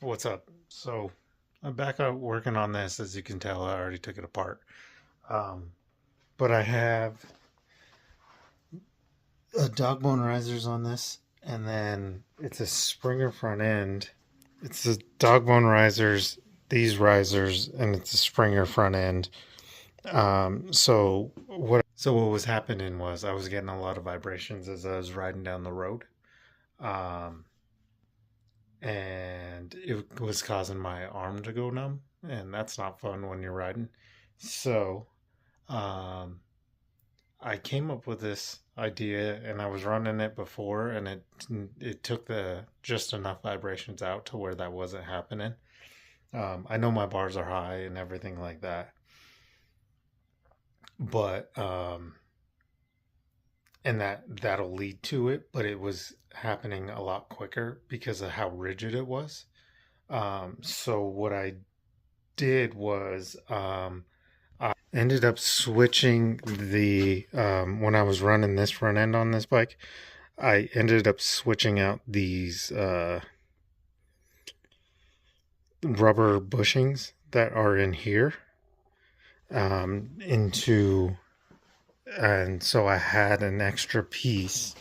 What's up? So I'm back out working on this. As you can tell, I already took it apart. Um, but I have a dog bone risers on this, and then it's a Springer front end. It's the dog bone risers, these risers, and it's a Springer front end. So what was happening was I was getting a lot of vibrations as I was riding down the road. Um, and it was causing my arm to go numb, and that's not fun when you're riding. So, um, I came up with this idea, and I was running it before, and it took the just enough vibrations out to where that wasn't happening. I know my bars are high and everything like that, but and that'll lead to it, but it was happening a lot quicker because of how rigid it was. So what I did was I ended up switching the when I was running this front end on this bike, I ended up switching out these rubber bushings that are in here into, and so I had an extra piece.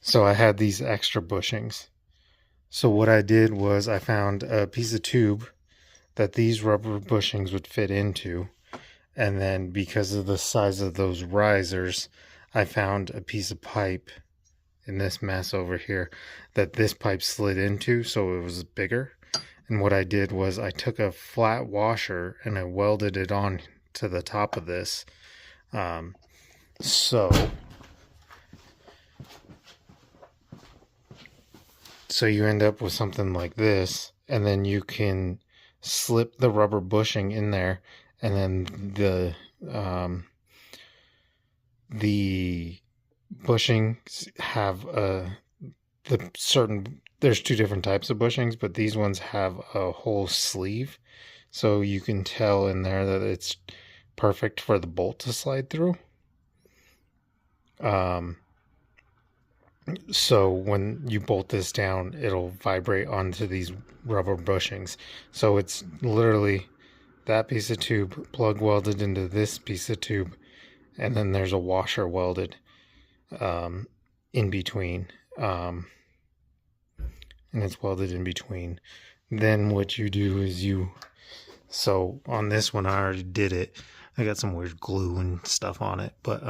So I had these extra bushings. So what I did was I found a piece of tube that these rubber bushings would fit into. And then because of the size of those risers, I found a piece of pipe in this mess over here that this pipe slid into, so it was bigger. And what I did was I took a flat washer and I welded it on to the top of this. So you end up with something like this, and then you can slip the rubber bushing in there, and then the bushings have the certain, there's two different types of bushings, but these ones have a whole sleeve, so you can tell in there that it's perfect for the bolt to slide through. So when you bolt this down, it'll vibrate onto these rubber bushings. So it's literally that piece of tube plug welded into this piece of tube, and then there's a washer welded in between, and it's welded in between. Then what you do is so on this one I already did it. I got some weird glue and stuff on it, but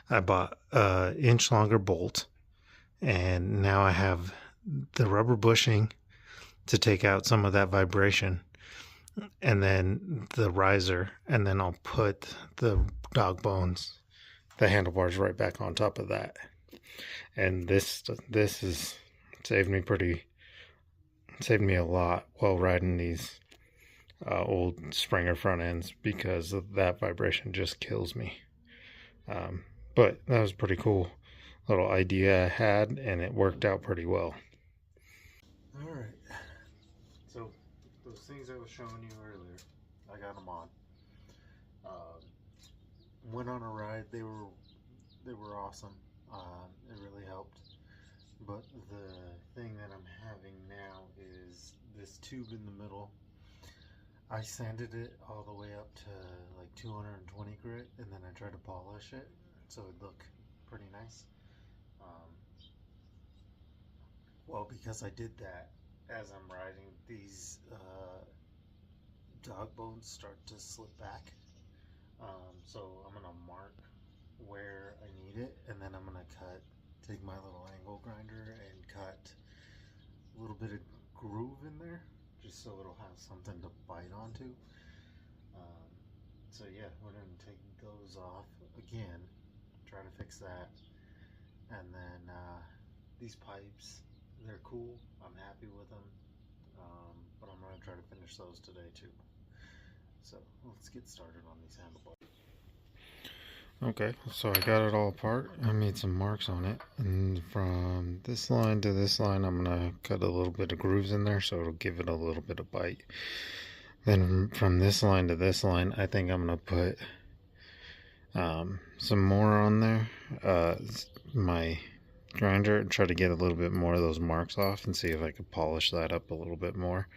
I bought an inch longer bolt, and now I have the rubber bushing to take out some of that vibration, and then the riser, and then I'll put the dog bones, the handlebars, right back on top of that. And this has saved me a lot while riding these old Springer front ends, because that vibration just kills me. But that was a pretty cool little idea I had, and it worked out pretty well. All right. So those things I was showing you earlier, I got them on. Went on a ride. They were awesome. It really helped. But the thing that I'm having now is this tube in the middle. I sanded it all the way up to like 220 grit, and then I tried to polish it so it'd look pretty nice. Well, because I did that, as I'm riding, these dog bones start to slip back. So I'm gonna mark where I need it, and then I'm gonna take my little angle grinder and cut a little bit of groove in there, just so it'll have something to bite onto. So yeah, we're gonna take those off again, try to fix that, and then these pipes, they're cool. I'm happy with them, but I'm gonna try to finish those today too. So let's get started on these handlebars. Okay, so I got it all apart. I made some marks on it, and from this line to this line, I'm gonna cut a little bit of grooves in there so it'll give it a little bit of bite. Then from this line to this line, I think I'm gonna put some more on there. My grinder and try to get a little bit more of those marks off and see if I could polish that up a little bit more.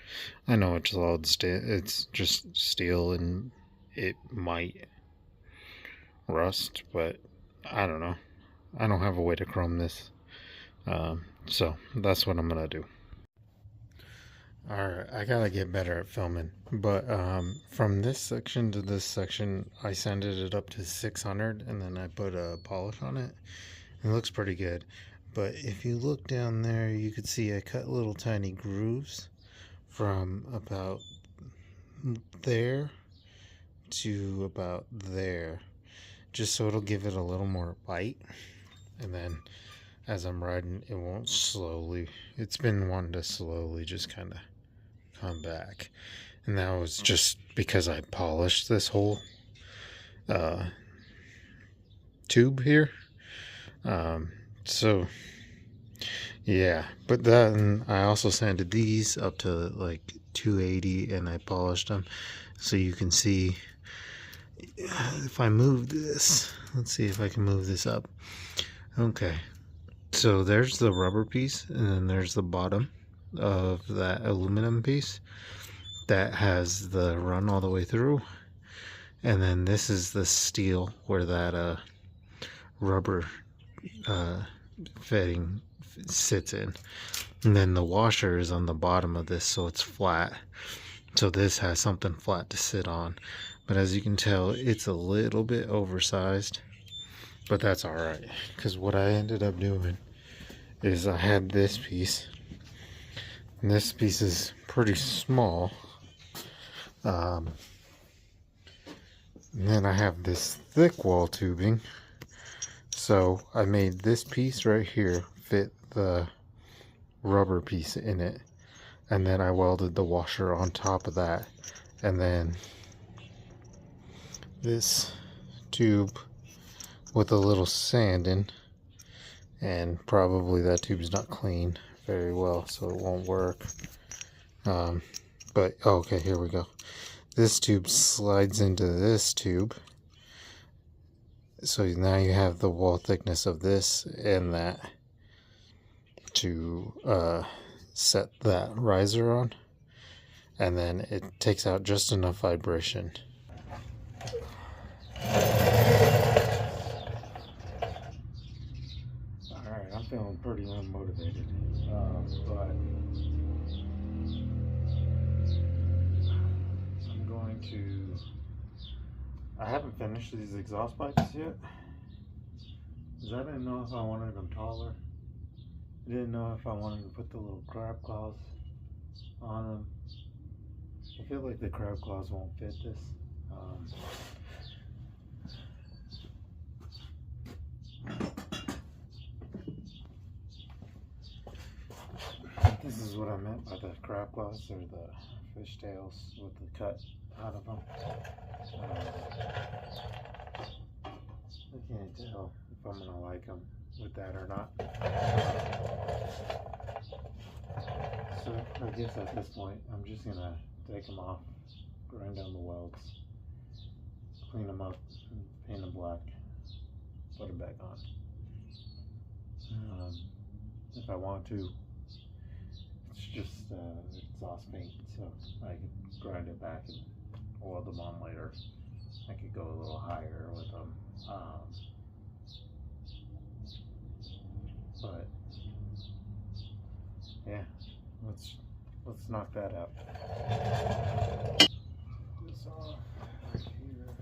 I know it's it's just steel and it might rust, but I don't know. I don't have a way to chrome this. So that's what I'm gonna do. Alright, I gotta get better at filming, but from this section to this section I sanded it up to 600 and then I put a polish on it. It looks pretty good, but if you look down there you could see I cut little tiny grooves from about there to about there, just so it'll give it a little more bite, and then as I'm riding it won't slowly, it's been wanting to slowly just kind of come back, and that was just because I polished this whole tube here. So yeah, but then I also sanded these up to like 280 and I polished them, so you can see if I move this, let's see if I can move this up. Okay, so there's the rubber piece, and then there's the bottom of that aluminum piece that has the run all the way through, and then this is the steel where that rubber fitting sits in, and then the washer is on the bottom of this, so it's flat, so this has something flat to sit on. But as you can tell, it's a little bit oversized, but that's all right, because what I ended up doing is I had this piece, and this piece is pretty small, and then I have this thick wall tubing, so I made this piece right here fit the rubber piece in it, and then I welded the washer on top of that, and then this tube with a little sand in, and probably that tube's not clean very well, so it won't work. But okay, here we go. This tube slides into this tube, so now you have the wall thickness of this and that to set that riser on, and then it takes out just enough vibration. Alright, I'm feeling pretty unmotivated, but I'm going to, I haven't finished these exhaust pipes yet, because I didn't know if I wanted them taller. I didn't know if I wanted to put the little crab claws on them. I feel like the crab claws won't fit this. This is what I meant by the crab claws, or the fish tails with the cut out of them. I can't tell if I'm gonna like them with that or not. So I guess at this point I'm just gonna take them off, grind down the welds, clean them up, and paint them black, put them back on. If I want to, it's just exhaust paint, so I can grind it back and weld them on later. I could go a little higher with them, but yeah, let's knock that out. This off right here.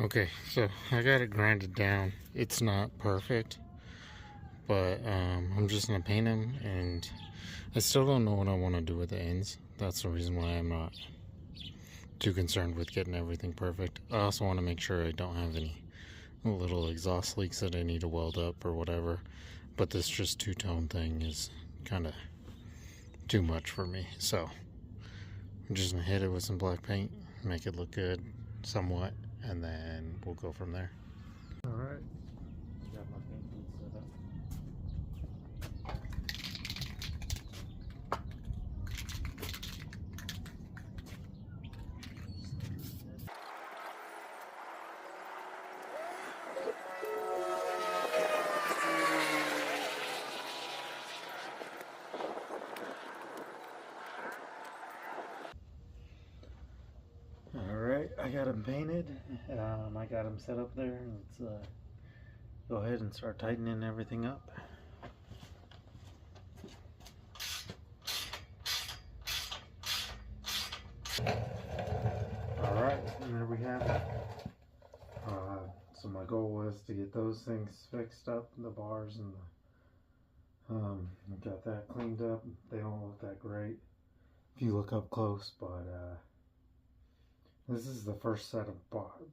Okay, so I got it grinded down. It's not perfect, but I'm just gonna paint them, and I still don't know what I want to do with the ends. That's the reason why I'm not too concerned with getting everything perfect. I also want to make sure I don't have any little exhaust leaks that I need to weld up or whatever. But this just two-tone thing is kind of too much for me. So I'm just gonna hit it with some black paint, make it look good somewhat, and then we'll go from there. All right. Got my paint booth set up. Alright, I got them painted. I got them set up there. Let's go ahead and start tightening everything up. Alright, and there we have it. So my goal was to get those things fixed up, the bars and the got that cleaned up. They don't look that great if you look up close, but this is the first set of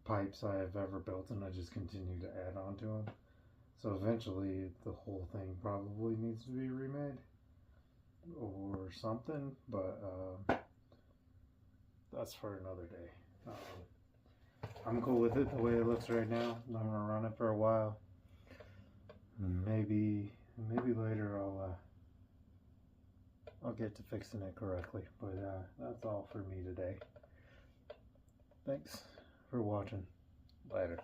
pipes I have ever built, and I just continue to add on to them. So eventually the whole thing probably needs to be remade or something, but that's for another day. I'm cool with it the way it looks right now. I'm gonna run it for a while. Maybe later I'll get to fixing it correctly. But that's all for me today. Thanks for watching. Later.